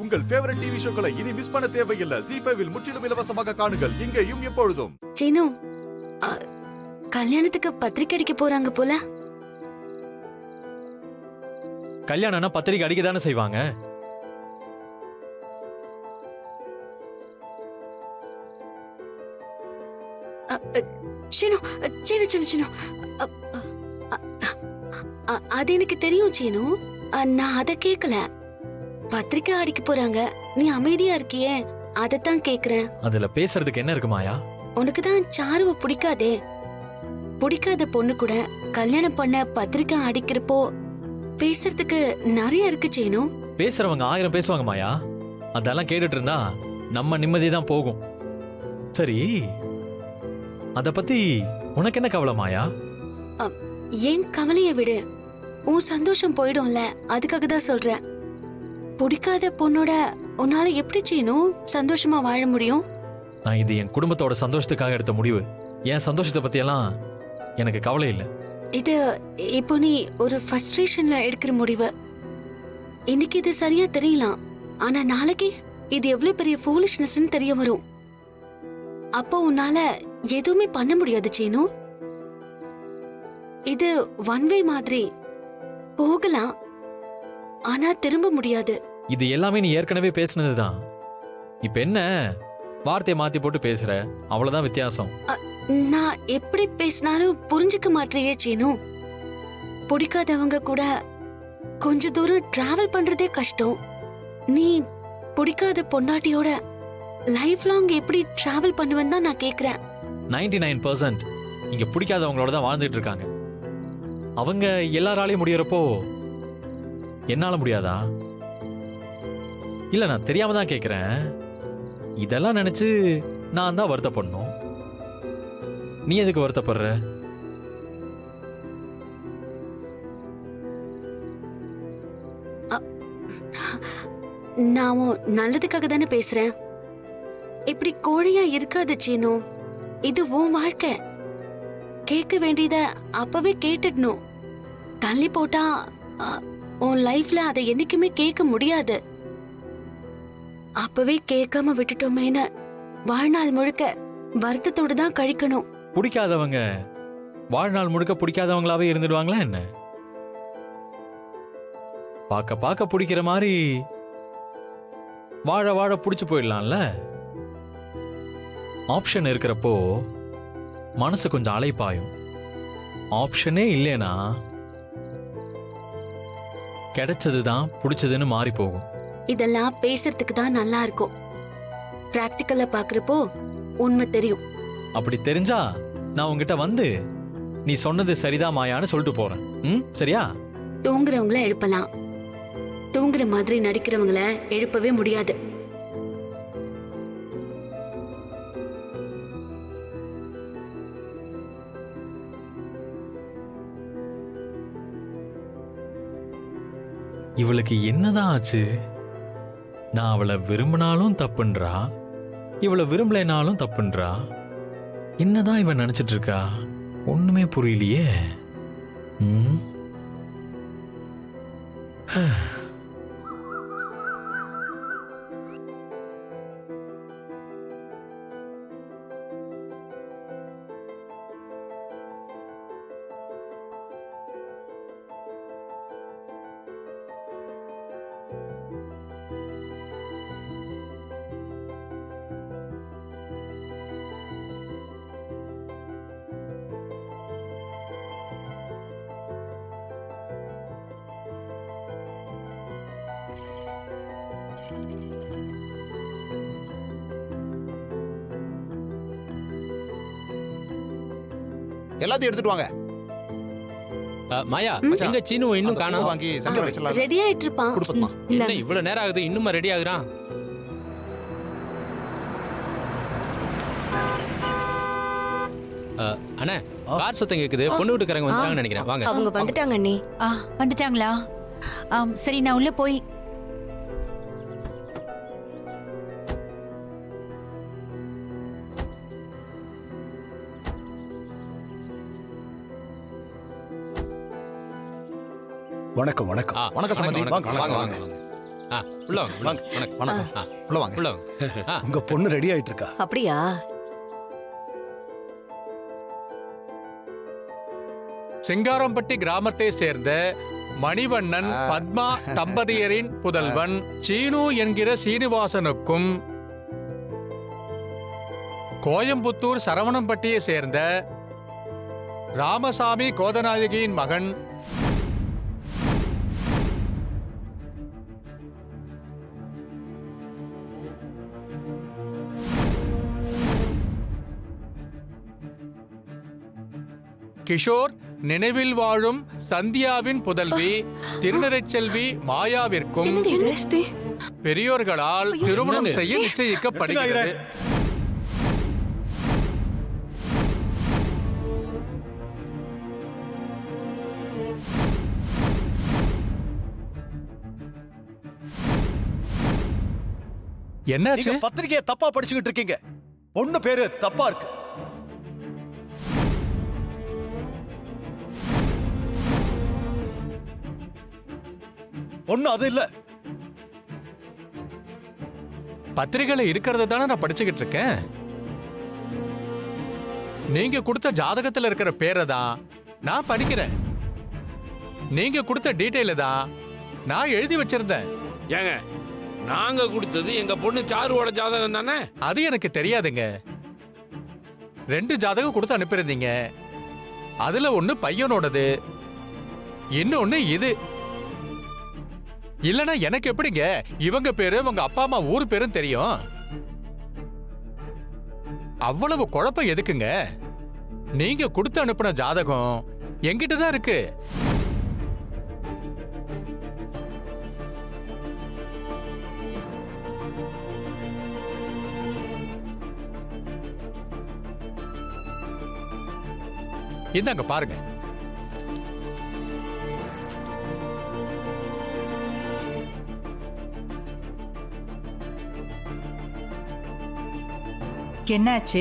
உங்கள் favourite TV ஷோக்களை இனி miss பண்ண தேவையில்லை. ZEE5 இல் முற்றிலும் இலவசமாக காணுங்கள், இங்கேயும் எப்பொழுதும். சீனு, கல்யாணத்துக்கு பத்திரிக்கை அடிக்க போறாங்க போல. கல்யாணம்னா பத்திரிக்கை அடிக்க தானே செய்வாங்க. சீனு, சீனு, சீனு, சீனு. அது எனக்கு தெரியும் சீனு. நான் அத கேக்கல. பத்திரிக்கை அடிக்க போறாங்க, நீ அமைதியா இருக்கியே, அதத்தான் கேக்குறேன். அதுல பேசுறதுக்கு என்ன இருக்கு மாயா? உனக்கு தான் சாருவ பிடிக்காதே. பிடிக்காத பொண்ணு கூட கல்யாணம் பண்ண பத்திரிக்கை அடிக்கிறப்போ பேசுறதுக்கு நிறைய இருக்கு சீனு. பேசுறவங்க 1000 பேசுவாங்க மாயா. அதெல்லாம் கேட்டுட்டு இருந்தா நம்ம நிம்மதி தான் போகும். சரி, அத பத்தி உனக்கு என்ன கவலை மாயா? ஏன் கவலைய விடு, உன் சந்தோஷம் போயிடும்ல, அதுக்காக தான் சொல்றேன். பிடிக்காத பொண்ணோட உன்னால எப்படி சீனு சந்தோஷமா வாழ முடியும்? நான் இது என் குடும்பத்தோட சந்தோஷத்துக்காக எடுத்த முடிவு. என் சந்தோஷத்தை பத்தி எல்லாம் எனக்கு கவலை இல்லை. இது இப்போ நீ ஒரு ஃப்ரஸ்ட்ரேஷன்ல எடுக்கிற முடிவு. இன்னைக்கு இது சரியா தெரியலாம், ஆனா நாளைக்கு இது எவ்வளவு பெரிய ஃபூலிஷ்னஸ்னு தெரிய வரும். அப்போ உன்னால எதுவுமே பண்ண முடியாது சீனு. இது ஒன் வே மாதிரி போகலாம், ஆனா திரும்ப முடியாது. இது எல்லாமே நீ ஏற்கனவே பேசுனதுதான். இப்ப என்ன வார்த்தையை மாத்தி போட்டு பேசுற, அவ்வளவுதான் வித்தியாசம். நான் எப்படி பேசினாலும் புரிஞ்சுக்க மாட்டேயே சீனு. பிடிக்காதவங்க கூட கொஞ்ச தூரம் டிராவல் பண்றதே கஷ்டம். நீ பிடிக்காத பொண்டாட்டியோட லைஃப் லாங் எப்படி டிராவல் பண்ணுவேன்னு தான் நான் கேக்குறேன். 99% இங்க பிடிக்காதவங்களோட தான் வாழ்ந்துட்டு இருக்காங்க. அவங்க எல்லாராலையும் முடியறப்போ என்னால முடியாதா? இல்ல, நான் தெரியாம தான் கேக்குறேன். இதெல்லாம் நினைச்சு நான் தான் வருத்தப்படணும். நீ எதுக்கு வருத்தப்படுற? நான் நல்லதுக்காக தானே பேசுறேன். இப்படி கோழையா இருக்காது சீனு. இது உன் வாழ்க்கை. கேட்க வேண்டியத அப்பவே கேட்டுடணும். தள்ளி போட்டா உன் லைஃப்ல அதை என்னைக்குமே கேட்க முடியாது. அப்பவே கேட்காம விட்டுட்டோமேன்னு வாழ்நாள் முழுக்க வருத்தத்தோடு தான் கழிக்கணும். பிடிக்காதவங்க வாழ்நாள் முழுக்க பிடிக்காதவங்களாவே இருந்துடுவாங்களா என்ன? பார்க்க பார்க்க பிடிக்கிற மாதிரி வாழ வாழ பிடிச்சு போயிடலாம்ல. ஆப்ஷன் இருக்கிறப்போ மனசு கொஞ்சம் அலைப்பாயும். ஆப்ஷனே இல்லைனா கிடைச்சதுதான் பிடிச்சதுன்னு மாறி போகும். இதெல்லாம் பேசுறதுக்கு தான் நல்லா இருக்கும். பிராக்டிக்கலா பாக்குறப்போ உண்மை தெரியும். அப்படி தெரிஞ்சா நான் உங்ககிட்ட வந்து நீ சொன்னது சரிதான் மாயான்னு சொல்லிட்டு போறேன். சரியா? தூங்குறவங்கள எழுப்பலாம், தூங்குற மாதிரி நடிக்கிறவங்கள எழுப்பவே முடியாது. இவளுக்கு என்னதான் ஆச்சு? நான் அவளை விரும்பினாலும் தப்புன்றா, இவளை விரும்பலைனாலும் தப்புன்றா. என்னதான் இவன் நினைச்சிட்டு இருக்கா? ஒண்ணுமே புரியலையே. எல்லாத்தையும் எடுத்துட்டு வாங்க. மாயா, எங்க சீனு இன்னும் காணோம். வாங்கி சமையல் வச்சிடலாம். ரெடி ஆயிட்டு இருப்பான். கொடுப்போமா? என்ன இவ்வளவு நேரம் ஆகுது, இன்னுமா ரெடி ஆகுறான்? அண்ணே, கார் சத்தம் கேக்குது. பொண்ணு வீட்டுக்காரங்க வந்துட்டாங்கன்னு நினைக்கிறேன். வாங்க. அவங்க வந்துட்டாங்க அண்ணி. வந்துட்டாங்களா? சரி, நான் உள்ள போய் வணக்கம். வணக்கம். வணக்கம் சம்பந்தி. வாங்க வாங்க வாங்க. உள்ள வாங்க வாங்க. வணக்கம் வணக்கம். ஆ, உள்ள வாங்க. உள்ள வாங்க ஆ, உங்க பொண்ணு ரெடி ஆயிட்டு இருக்கா. அப்படியா? சிங்காரம்பட்டி கிராமத்தை சேர்ந்த மணிவண்ணன் பத்மா தம்பதியரின் புதல்வன் சீனு என்கிற சீனிவாசனுக்கும் கோயம்புத்தூர் சரவணம்பட்டியை சேர்ந்த ராமசாமி கோதநாயகியின் மகன் கிஷோர் நினைவில் வாழும் சந்தியாவின் புதல்வி திருநரைச்செல்வி மாயாவிற்கும் பெரியோர்களால் திருமணம் செய்ய நிச்சயிக்கப்படுகிறது. என்னாச்சு? நீங்க பத்திரிகையை தப்பா படிச்சுக்கிட்டு இருக்கீங்க. பொண்ணு பேரு தப்பா இருக்கு. பொண்ணு அது இல்ல. பத்திரிகையில இருக்கிறத தானே நான் படிச்சுக்கிட்டு இருக்கேன். நீங்க கொடுத்த ஜாதகத்துல இருக்கிற பேரை தான் நான் படிக்கிறேன். நீங்க கொடுத்த டீடைல தான் நான் எழுதி வச்சிருந்தேன். ஏங்க, நாங்க கொடுத்தது எங்க பொண்ணு சாருவோட ஜாதகம் தானே? அது எனக்கு தெரியாதுங்க. 2 ஜாதகம் கொடுத்து அனுப்பியிருந்தீங்க. அதுல ஒண்ணு பையனோடது, இன்னொன்னு இது. இல்லனா எனக்கு எப்படிங்க இவங்க பேரு உங்க அப்பா அம்மா ஊர் பேரும் தெரியும்? அவ்வளவு குழப்பம் எதுக்குங்க? நீங்க கொடுத்து அனுப்பின ஜாதகம் என்கிட்ட தான் இருக்கு. இந்தாங்க பாருங்க. என்னாச்சு?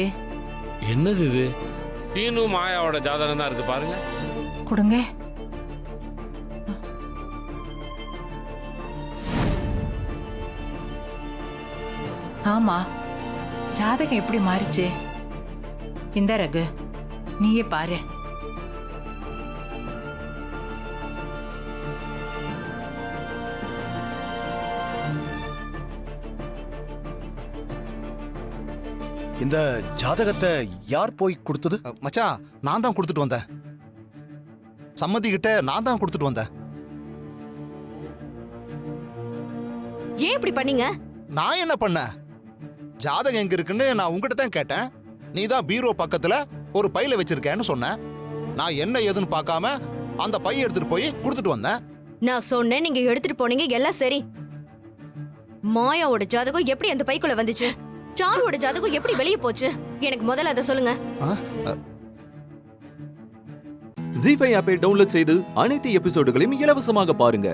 என்னது இது? சீனு மாயாவோட ஜாதகம் தான் இருக்கு பாருங்க. கொடுங்க. ஆமா, ஜாதகம் எப்படி மாறிச்சு? இந்த ரகு, நீயே பாரு. இந்த ஜாதகத்தை யார் போய் கொடுத்தது? மச்சான், நான் தான் கொடுத்துட்டு வந்தேன். சம்மதி கிட்ட நான் தான் கொடுத்துட்டு வந்தேன். ஏன் இப்படி பண்ணீங்க? நான் என்ன பண்ணேன்? ஜாதகம் எங்க இருக்குன்னு நான் உங்ககிட்ட தான் கேட்டேன். நீ தான் பீரோ பக்கத்துல ஒரு பையில வச்சிருக்கேன்னு சொன்ன. நான் என்ன ஏதுன்னு பார்க்காம அந்த பைய எடுத்துட்டு போய் கொடுத்துட்டு வந்தேன். நான் சொன்னேன், நீங்க எடுத்துட்டு போனீங்க, எல்லாம் சரி. மாயாவோட ஜாதகம் எப்படி அந்த பைக்குள்ள வந்துச்சு? சாருவோட ஜாதகம் எப்படி வெளியே போச்சு? எனக்கு முதல்ல அதை சொல்லுங்க. ஜீ5 ஆப்பை டவுன்லோட் செய்து அனைத்து எபிசோடுகளையும் இலவசமாக பாருங்க.